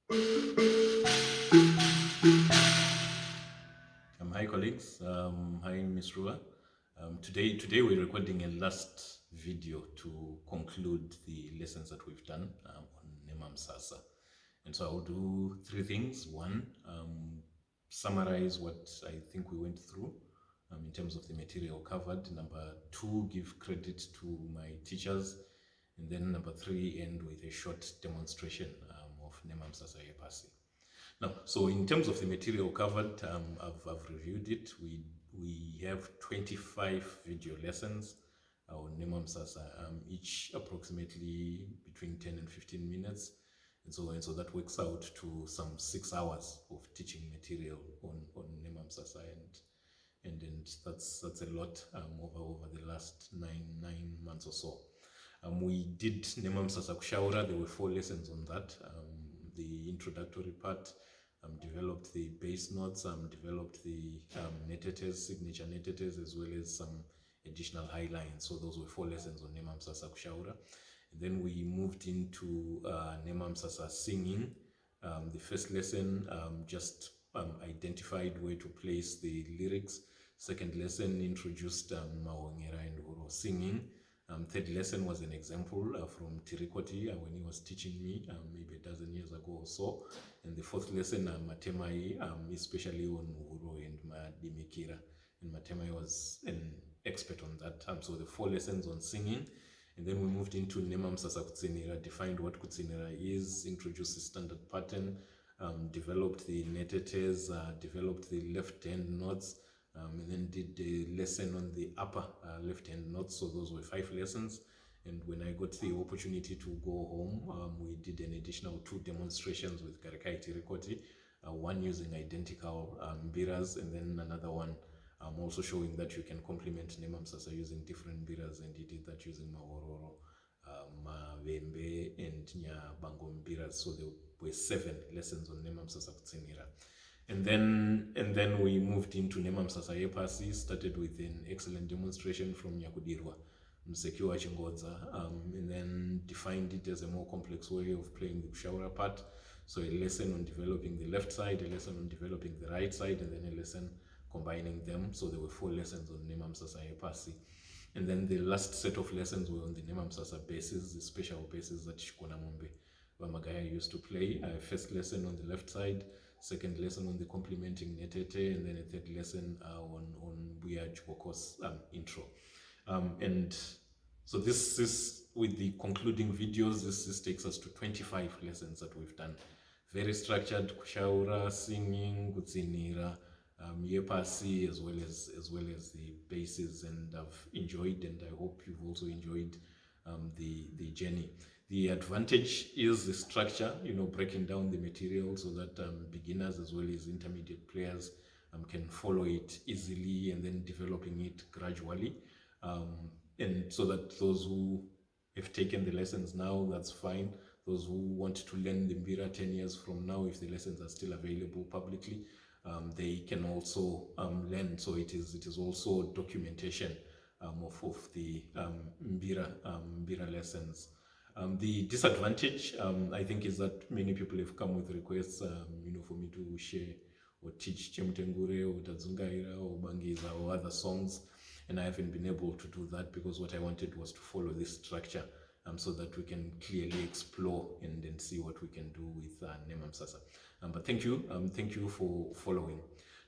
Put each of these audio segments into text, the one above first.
Hi colleagues, hi Miss Rua. Today we're recording a last video to conclude the lessons that we've done on Nhemamusasa. And so I'll do three things. One, summarize what I think we went through in terms of the material covered. Number two, give credit to my teachers. And then number three, end with a short demonstration of Nhemamusasa yePasi. Now, so in terms of the material covered, I've reviewed it. We have 25 video lessons on Nhemamusasa, each approximately between 10 and 15 minutes. And so that works out to some 6 hours of teaching material on Nhemamusasa, and that's a lot over the last nine months or so. We did Nhemamusasa Kushaura. There were 4 lessons on that. The introductory part, developed the base notes, developed the signature netetes, as well as some additional highlines. So those were 4 lessons on Nhemamusasa Kushaura. And then we moved into Nhemamusasa singing. The first lesson just identified where to place the lyrics. Second lesson introduced Mahongera and Huro singing. Third lesson was an example from Tirikoti when he was teaching me maybe a dozen years ago or so. And the fourth lesson, Matemai, especially on Uhuru and Madimikira. And Matemai was an expert on that. So the 4 lessons on singing. And then we moved into Nhemamusasa Kutsinira, defined what Kutsinira is, introduced the standard pattern, developed the netetes, developed the left-hand notes, and then did the lesson on the upper left-hand notes. So those were 5 lessons. And when I got the opportunity to go home, we did an additional 2 demonstrations with Garakai Tirikoti, one using identical mbiras, and then another one also showing that you can complement Nhemamusasa using different mbiras, and he did that using Mahororo, Mavembe, and Nyabango mbiras. So there were 7 lessons on Nhemamusasa Kutsinira. And then we moved into Nhemamusasa yePasi, started with an excellent demonstration from Nyakudirwa, Msekiwa Chingodza, and then defined it as a more complex way of playing the Kushaura part. So a lesson on developing the left side, a lesson on developing the right side, and then a lesson combining them. So there were 4 lessons on Nhemamusasa yePasi. And then the last set of lessons were on the Nhemamusasa bases, the special bases that Shkonamombe Vamagaya used to play. First lesson on the left side, second lesson on the complementing netete, and then a third lesson on Buya Chukokos intro. And so this is, with the concluding videos, this takes us to 25 lessons that we've done. Very structured, kushaura, singing, kutsinira, yePasi, as well as the bases, and I've enjoyed, and I hope you've also enjoyed the journey. The advantage is the structure, breaking down the material so that beginners as well as intermediate players can follow it easily, and then developing it gradually. And so that those who have taken the lessons now, that's fine. Those who want to learn the Mbira 10 years from now, if the lessons are still available publicly, they can also learn. So it is also documentation of the Mbira lessons. The disadvantage, I think, is that many people have come with requests, for me to share or teach Chemtengure or Tadzungaira or Bangiza or other songs, and I haven't been able to do that because what I wanted was to follow this structure, so that we can clearly explore and then see what we can do with Nhemamusasa. But thank you for following.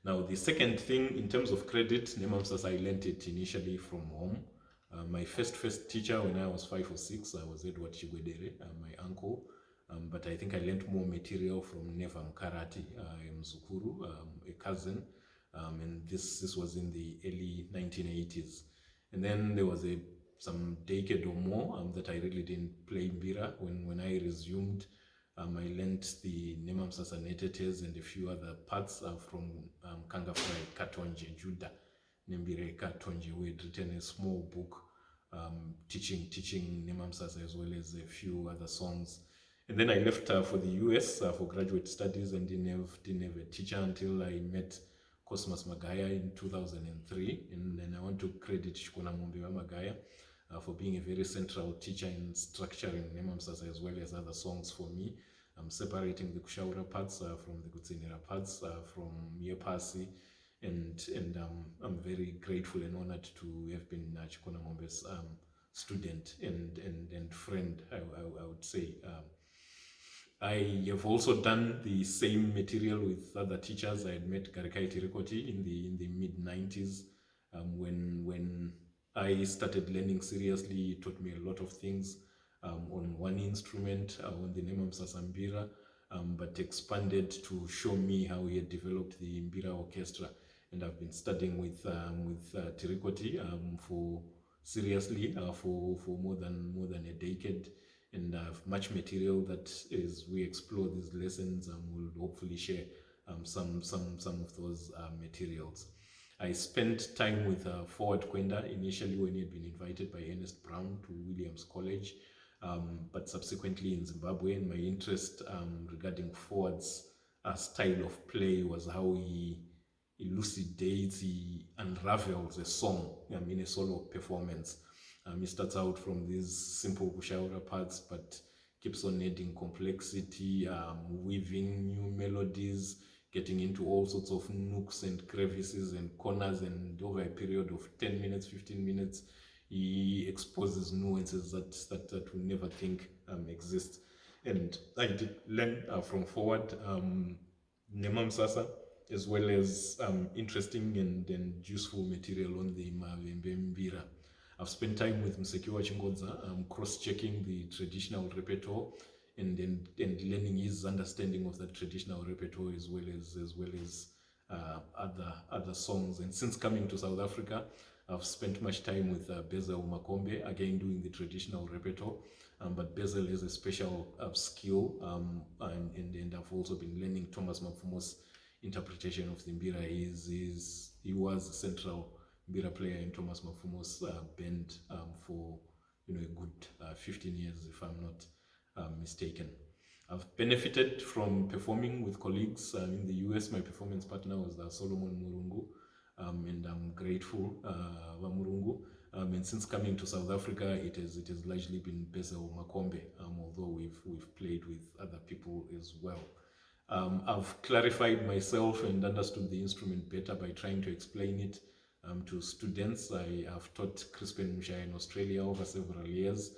Now, the second thing, in terms of credit, Nhemamusasa, I learned it initially from home. My first teacher when I was 5 or 6, I was Edward Chigwedere, my uncle. But I think I learned more material from Neva Mkarati, Mzukuru, a cousin. And this was in the early 1980s. And then there was some decade or more that I really didn't play Mbira. When I resumed, I learned the Nhemamusasa netetes and a few other parts from Kangafrai Katonje Judah. Nembire Katonje, who had written a small book teaching Nhemamusasa as well as a few other songs. And then I left for the US for graduate studies, and didn't have a teacher until I met Cosmas Magaya in 2003. And then I want to credit Shkona Mumbiwa Magaya for being a very central teacher in structuring Nhemamusasa as well as other songs for me. separating the kushaura parts from the kutsinira parts from yePasi, and I'm very grateful and honored to have been Chikona Ngombe's student and friend, I would say. I have also done the same material with other teachers. I had met Garikai Tirikoti in the mid-90s. When I started learning seriously, he taught me a lot of things on one instrument, on the Nhemamusasa Mbira, but expanded to show me how he had developed the Mbira Orchestra. And I've been studying with Tirikoti for more than a decade. And I have much material that as we explore these lessons, we'll hopefully share some of those materials. I spent time with Forward Kwenda initially when he had been invited by Ernest Brown to Williams College, but subsequently in Zimbabwe. And my interest regarding Forward's style of play was how he elucidates, he unravels a song in a solo performance. He starts out from these simple kushaura parts, but keeps on adding complexity, weaving new melodies, getting into all sorts of nooks and crevices and corners, and over a period of 10 minutes, 15 minutes, he exposes nuances that we never think exist. And I did learn from Forward Nhemamusasa, as well as interesting and useful material on the Mbira. I've spent time with Msekiwa Chingodza, cross-checking the traditional repertoire and learning his understanding of the traditional repertoire as well as other songs. And since coming to South Africa, I've spent much time with Bezel Makombe, again doing the traditional repertoire. But Bezel has a special skill, and I've also been learning Thomas Mapfumo's interpretation of the Mbira. He was a central Mbira player in Thomas Mapfumo's band for a good 15 years, if I'm not mistaken. I've benefited from performing with colleagues in the US. My performance partner was Solomon Murungu, and I'm grateful for Murungu. And since coming to South Africa, it has largely been Bezel Makombe, although we've played with other people as well. I've clarified myself and understood the instrument better by trying to explain it to students. I have taught Crispin Mshaya in Australia over several years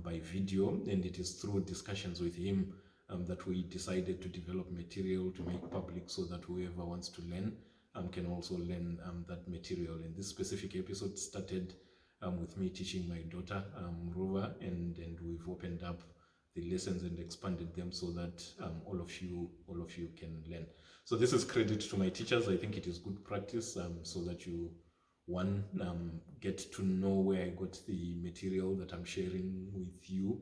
by video, and it is through discussions with him that we decided to develop material to make public so that whoever wants to learn can also learn that material. And this specific episode started with me teaching my daughter Rova, and we've opened up the lessons and expanded them so that all of you can learn. So this is credit to my teachers. I think it is good practice so that you get to know where I got the material that I'm sharing with you,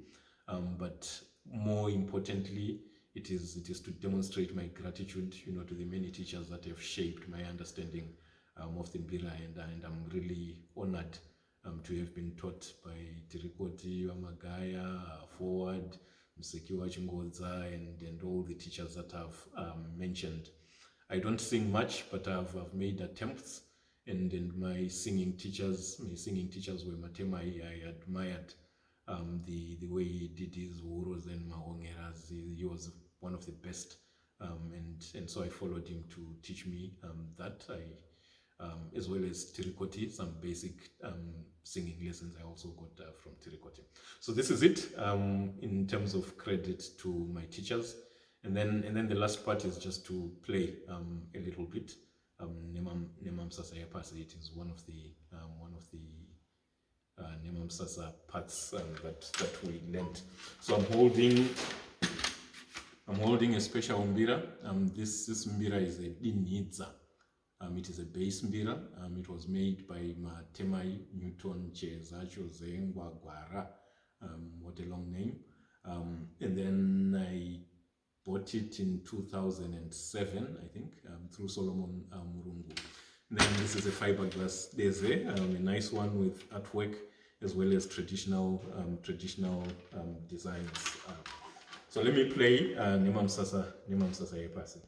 but more importantly, it is to demonstrate my gratitude to the many teachers that have shaped my understanding of the Mbira, and I'm really honored to have been taught by Tirikoti, Magaya, Forward, Msekiwa Chingodza, and all the teachers that I've mentioned. I don't sing much, but I've made attempts, and my singing teachers were Matema. I admired the way he did his uros and mahongeras. He was one of the best, and so I followed him to teach me that. As well as Tirikoti, some basic singing lessons I also got from Tirikoti. So this is it in terms of credit to my teachers, and then the last part is just to play a little bit. Nhemamusasa yePasi. It is one of the Nhemamusasa parts that we learned. So I'm holding a special mbira. This mbira is a dinidza. It is a bass mbira. It was made by Matemai Newton Chezacho Zengwa Gwara. What a long name. And then I bought it in 2007, I think, through Solomon Murungu. And then this is a fiberglass deze, a nice one with artwork as well as traditional designs. So let me play Nhemamusasa yePasi.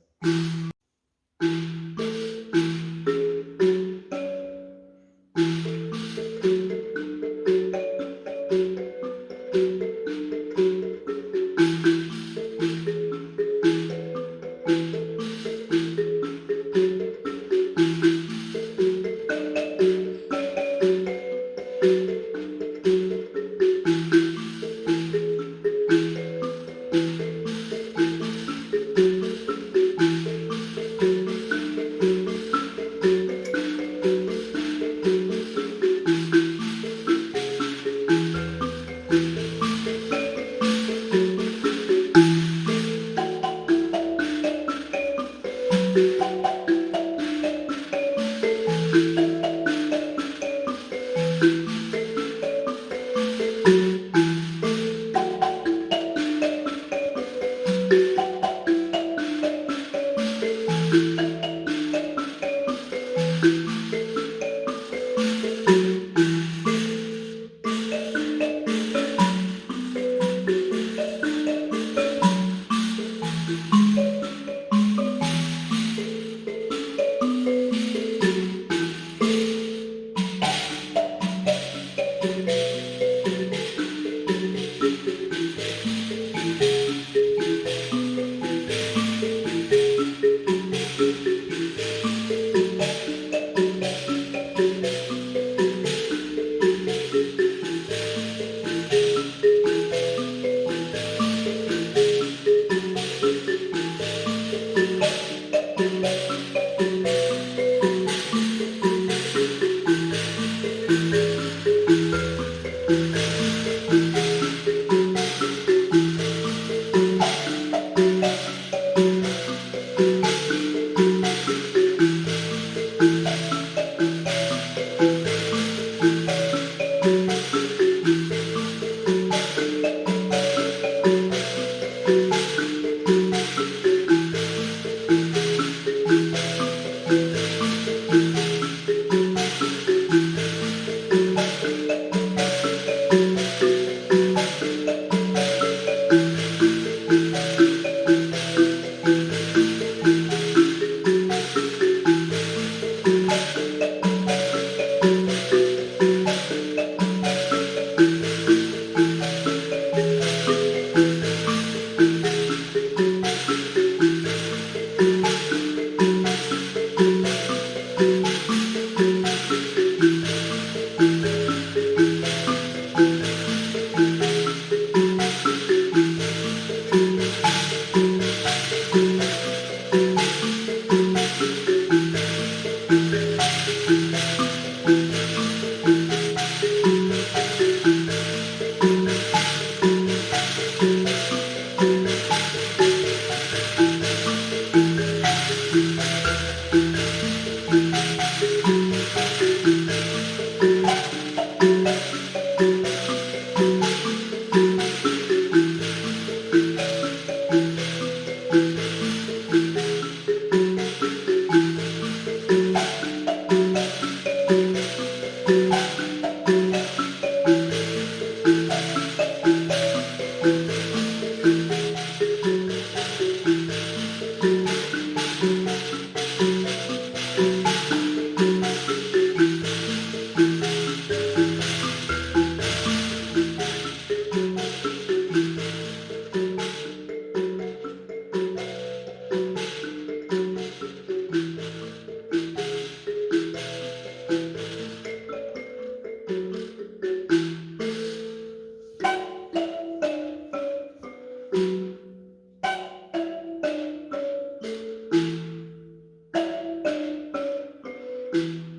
you.